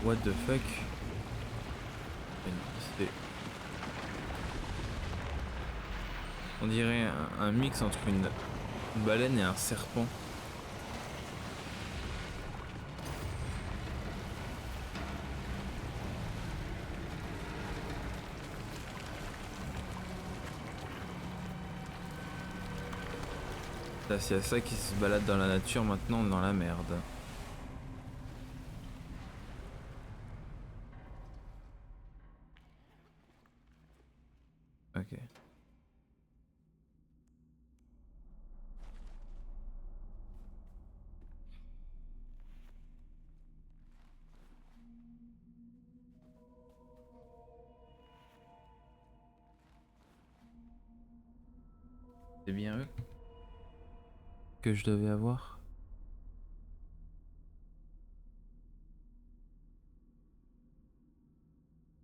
What the fuck? C'est- On dirait un mix entre une baleine et un serpent. Là, s'il y a ça qui se balade dans la nature, maintenant on est dans la merde. Ok. C'est bien eux que je devais avoir?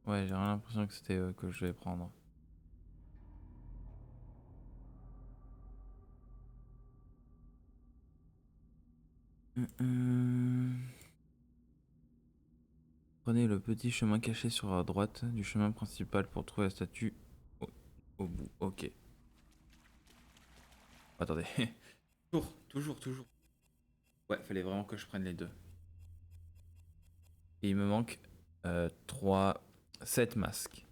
Ouais, j'ai l'impression que c'était eux que je devais prendre. Prenez le petit chemin caché sur la droite du chemin principal pour trouver la statue au bout. Ok. Attendez. Toujours. Ouais, fallait vraiment que je prenne les deux. Et il me manque 3, 7 masques.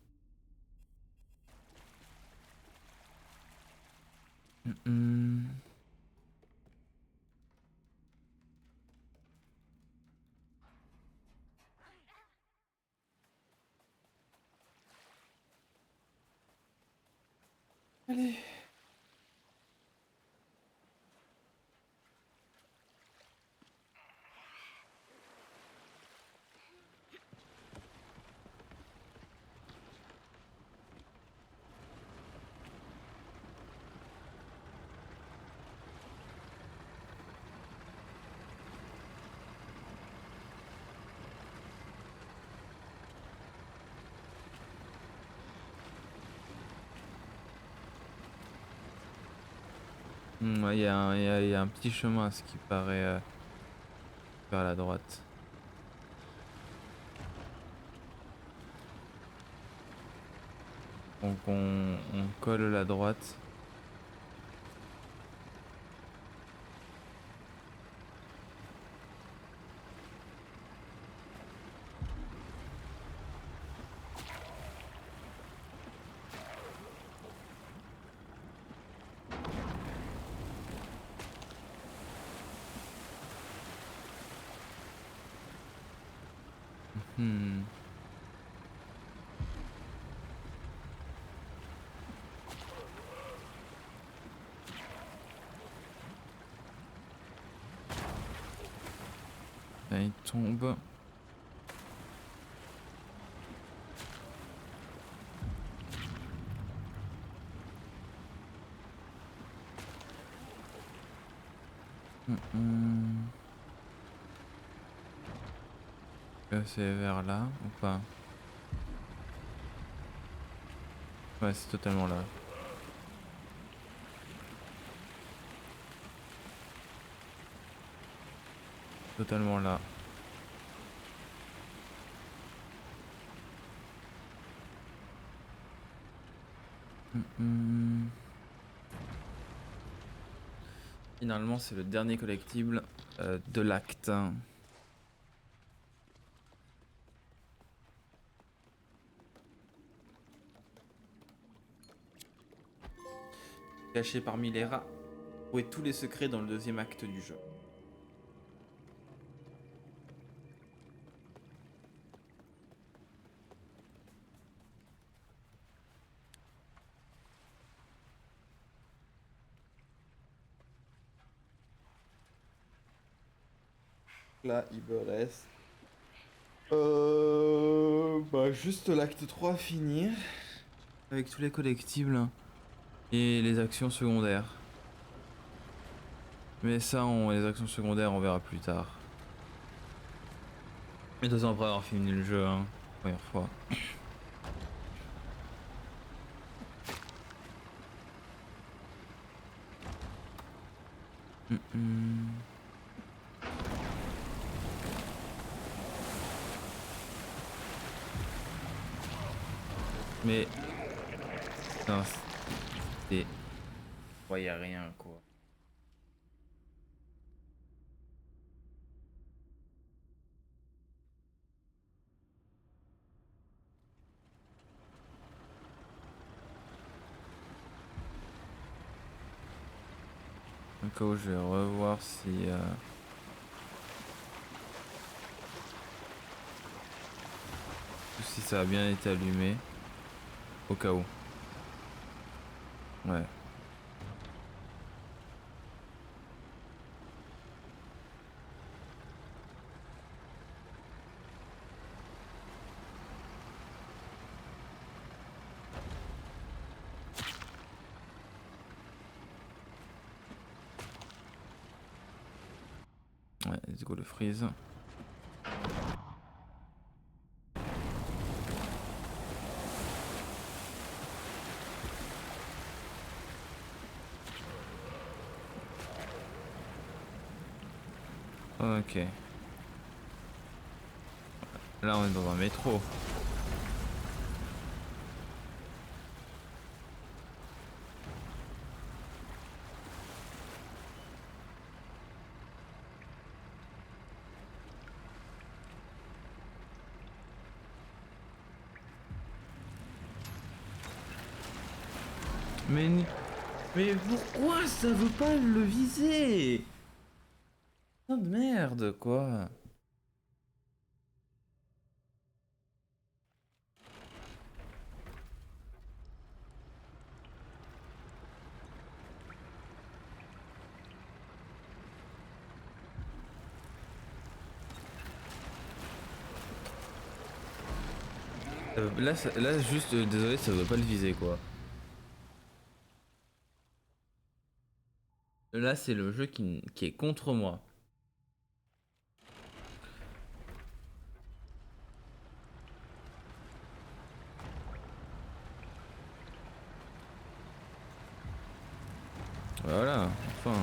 Allez. Ouais, il y a un petit chemin à ce qui paraît vers la droite. Donc on colle la droite. Hmm. Là, il tombe. Hmm. C'est vers là ou pas? Ouais, c'est totalement là. Totalement là. Hmm. Finalement, c'est le dernier collectible de l'acte. Caché parmi les rats, trouvez tous les secrets dans le deuxième acte du jeu. Là, il me reste bah, juste l'acte 3 à finir. Avec tous les collectibles et les actions secondaires. Mais ça, les actions secondaires, on verra plus tard. Mais de toute façon, après avoir fini le jeu, hein, première fois. Mais non, c'est, ouais, y a rien quoi. Au cas où je vais revoir si ça a bien été allumé. Au cas où. Ouais. Ouais, let's go le freeze. Ok. Là on est dans un métro. Mais, mais pourquoi ça veut pas le viser? Putain de merde quoi. Là, là juste, désolé, ça veut pas le viser quoi. Là, c'est le jeu qui est contre moi. Voilà, enfin.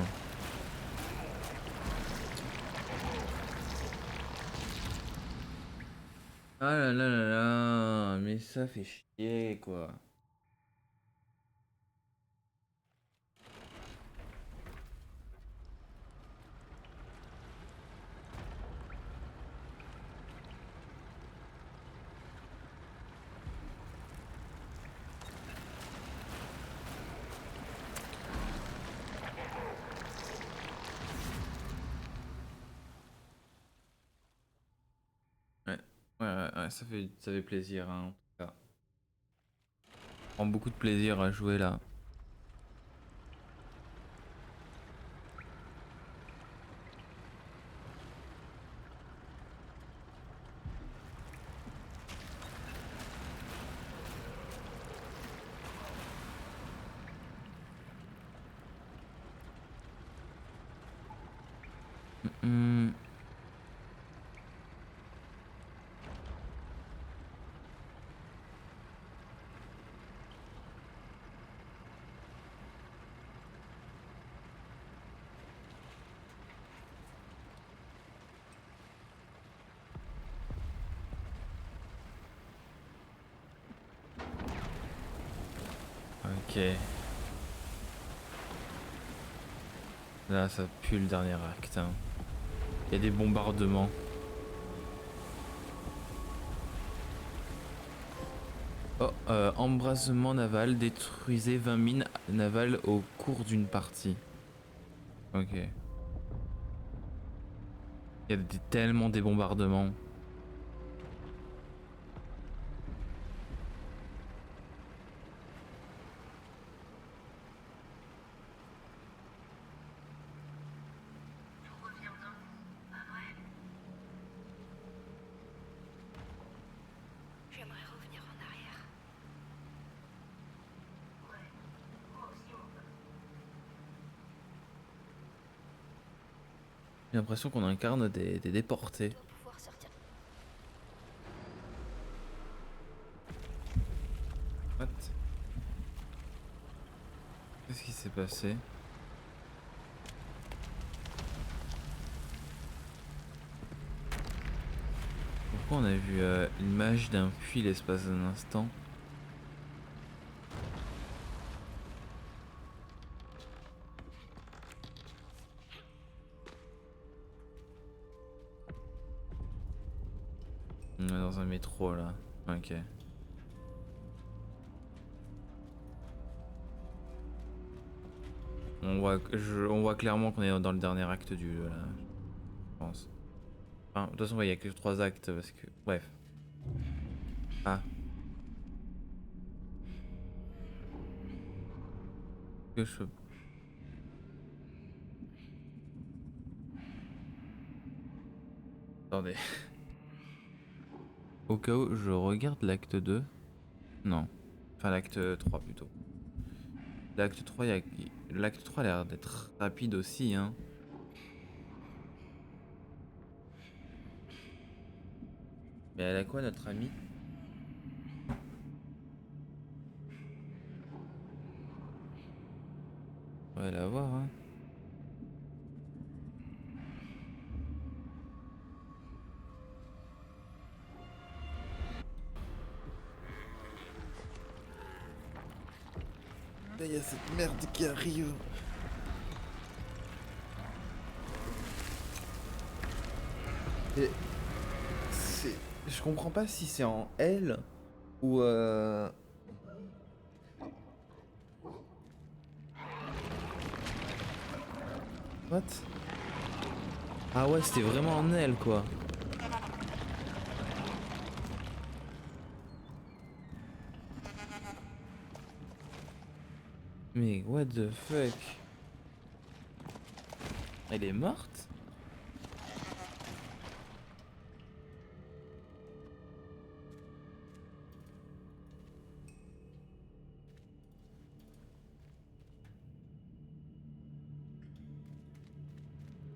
Ah là là là là, mais ça fait chier quoi. Ouais, ouais, ça fait plaisir hein, en tout cas. Je prends beaucoup de plaisir à jouer là. Hmm, ok. Là, ça pue le dernier acte. Hein. Il y a des bombardements. Oh, embrasement naval, détruisez 20 mines navales au cours d'une partie. Ok. Il y a tellement des bombardements. J'aimerais revenir en arrière. J'ai l'impression qu'on incarne des On déportés. doit pouvoir sortir. What? Qu'est-ce qui s'est passé? Pourquoi on a vu l'image d'un puits l'espace d'un instant? On est dans un métro là. Ok. On voit clairement qu'on est dans le dernier acte du jeu là, je pense. Enfin, de toute façon, ouais, il y a que 3 actes parce que. Bref. Ah, que je. Attendez. Au cas où je regarde l'acte 2. Non. Enfin, l'acte 3 plutôt. L'acte 3, l'acte 3 a l'air d'être rapide aussi, hein. Mais elle a quoi, notre amie? On va la voir, hein. Là, il y a cette merde qui arrive. Et c'est. Je comprends pas si c'est en L ou. What? Ah ouais, c'était vraiment en L quoi. Mais what the fuck? Elle est morte?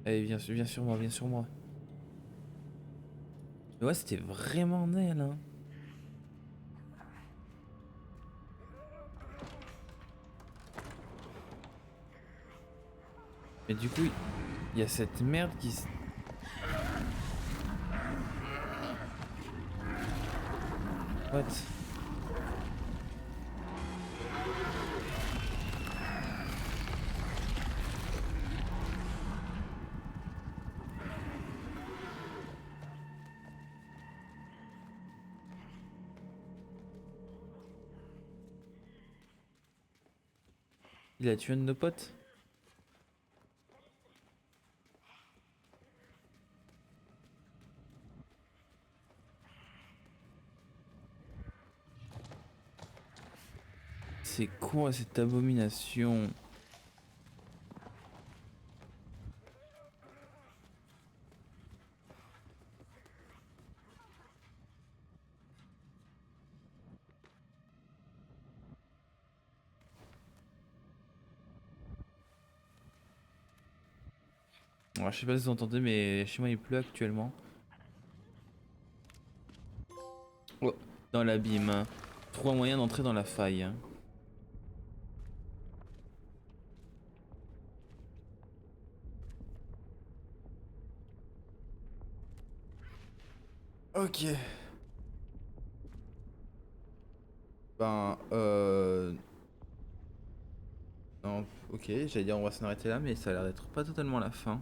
Allez, viens sur moi, viens sur moi. Mais ouais, c'était vraiment en elle, hein. Et du coup, il y a cette merde qui se... What? Il a tué un de nos potes? C'est quoi cette abomination? Alors, je sais pas si vous entendez, mais chez moi il pleut actuellement. Oh, dans l'abîme. Trois moyens d'entrer dans la faille. Ok. Ben, non, ok, j'allais dire on va s'en arrêter là, mais ça a l'air d'être pas totalement la fin.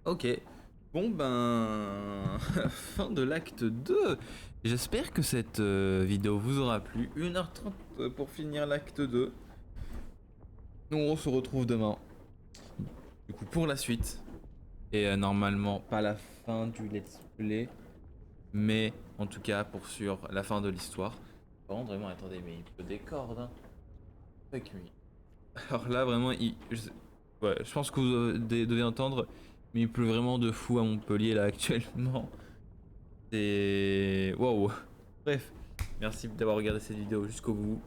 Ok. Bon ben... fin de l'acte 2. J'espère que cette vidéo vous aura plu. 1h30 pour finir l'acte 2. Nous on se retrouve demain. Du coup pour la suite. Et normalement pas la fin du let's play. Mais en tout cas pour sûr la fin de l'histoire. Par contre vraiment attendez mais il pleut des cordes hein. Fuck me. Alors là vraiment ouais, je pense que vous devez entendre. Mais il pleut vraiment de fou à Montpellier là actuellement. C'est... Wow. Bref, merci d'avoir regardé cette vidéo jusqu'au bout.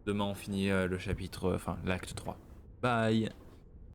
Demain on finit le chapitre, enfin l'acte 3. Bye.